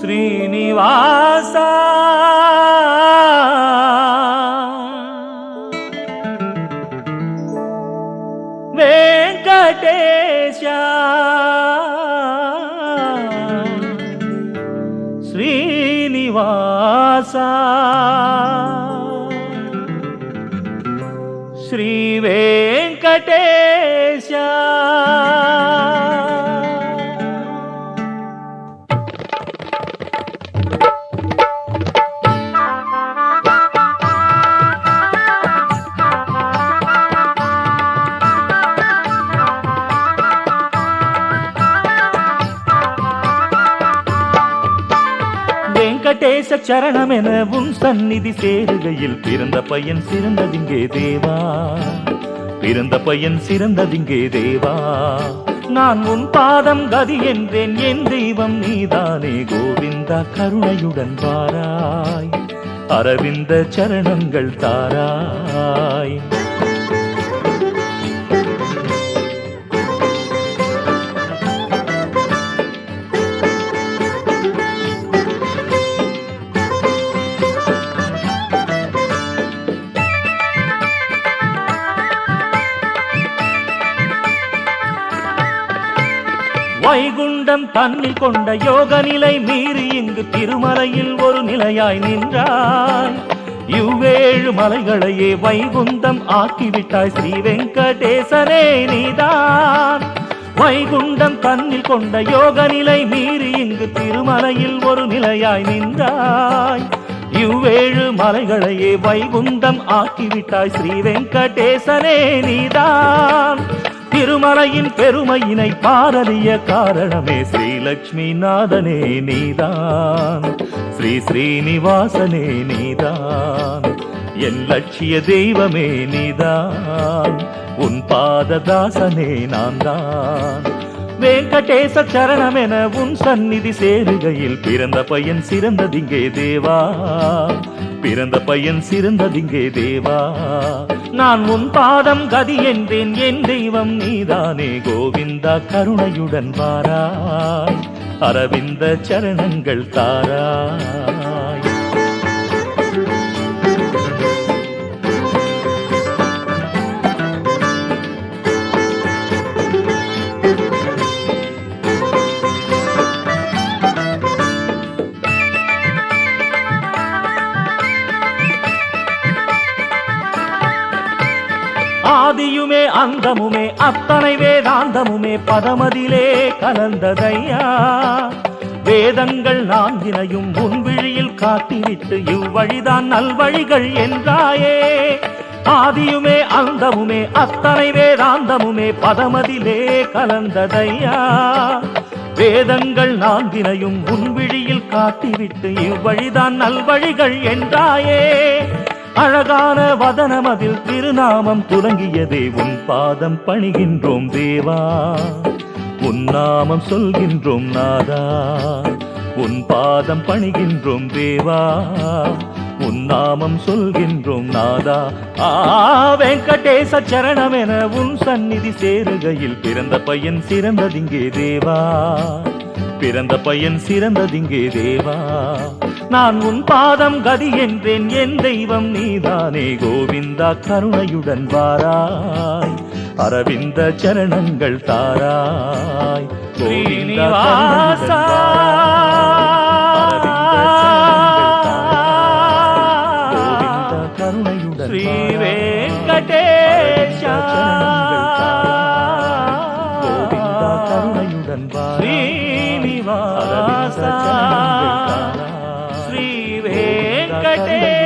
శ్రీనివాస వెంకటేశ శ్రీనివాస శ్రీ వెంకటేశ வெங்கடேச சரணமென உன் சந்நிதி சேருகையில் பிறந்த பையன் சிறந்ததிங்கே தேவா, பிறந்த பையன் சிறந்ததிங்கே தேவா. நான் உன் பாதம் கதி என்றேன், என் தெய்வம் நீதானே கோவிந்தா. கருணையுடன் வாராய், அரவிந்த சரணங்கள் தாராய். வைகுண்டம் தன்னில் கொண்ட யோக நிலை மீறி இங்கு திருமலையில் ஒரு நிலையாய் நின்றாய். இவ்வேழு மலைகளையே வைகுண்டம் ஆக்கிவிட்டாய் ஸ்ரீ வெங்கடேசனே நீதான். வைகுண்டம் தன்னில் கொண்ட யோக நிலை மீறி இங்கு திருமலையில் ஒரு நிலையாய் நின்றாய். இவ்வேழு மலைகளையே வைகுண்டம் ஆக்கிவிட்டாய் ஸ்ரீ வெங்கடேசனே நீதான். திருமலையின் பெருமையினை பாரறிய காரணமே ஸ்ரீலக்ஷ்மி நாதனே நீதான். ஸ்ரீ ஸ்ரீனிவாசனே நீதான். என் லட்சிய தெய்வமே நீதான். உன் பாததாசனே நான் தான். வெங்கடேச சரணமென உன் சந்நிதி சேருகையில் பிறந்த பையன் சிறந்ததிங்கே தேவா, பிறந்த பையன் சிறந்ததிங்கே தேவா. நான் உன் பாதம் கதி என்றேன், என் தெய்வம் நீதானே கோவிந்தா. கருணையுடன் வாராய், அரவிந்த சரணங்கள் தாராய். ஆதியுமே அந்தமுமே அத்தனை வேதாந்தமுமே பதமதிலே கலந்ததையா. வேதங்கள் நான்கினையும் உன் விழியில் காட்டிவிட்டு இவ்வழிதான் நல்வழிகள் என்றாயே. ஆதியுமே அந்தமுமே அத்தனை வேதாந்தமுமே பதமதிலே கலந்ததையா. வேதங்கள் நான்கினையும் உன் விழியில் காட்டிவிட்டு இவ்வழிதான் நல்வழிகள் என்றாயே. அழகான வதனமதில் திருநாமம் துலங்கியதே, உன் பாதம் பணிகின்றோம் தேவா. உன் நாமம் சொல்கின்றோம் நாதா. உன் பாதம் பணிகின்றோம் தேவா. உன் நாமம் சொல்கின்றோம் நாதா. வெங்கடேச சரணமென உன் சந்நிதி சேருகையில் பிறந்த பையன் சிறந்ததிங்கே தேவா, பிறந்த பையன் சிறந்ததிங்கே தேவா. நான் உன் பாதம் கதி என்றேன், என் தெய்வம் நீதானே கோவிந்தா. கருணையுடன் வாராய், அரவிந்த சரணங்கள் தாராய். ஸ்ரீனிவாசா கருணையுடன் ஸ்ரீ வெங்கடேஷா கோவிந்தா. கருணையுடன் ஸ்ரீனிவாசா ஸ்ரீ வெங்கடேஷ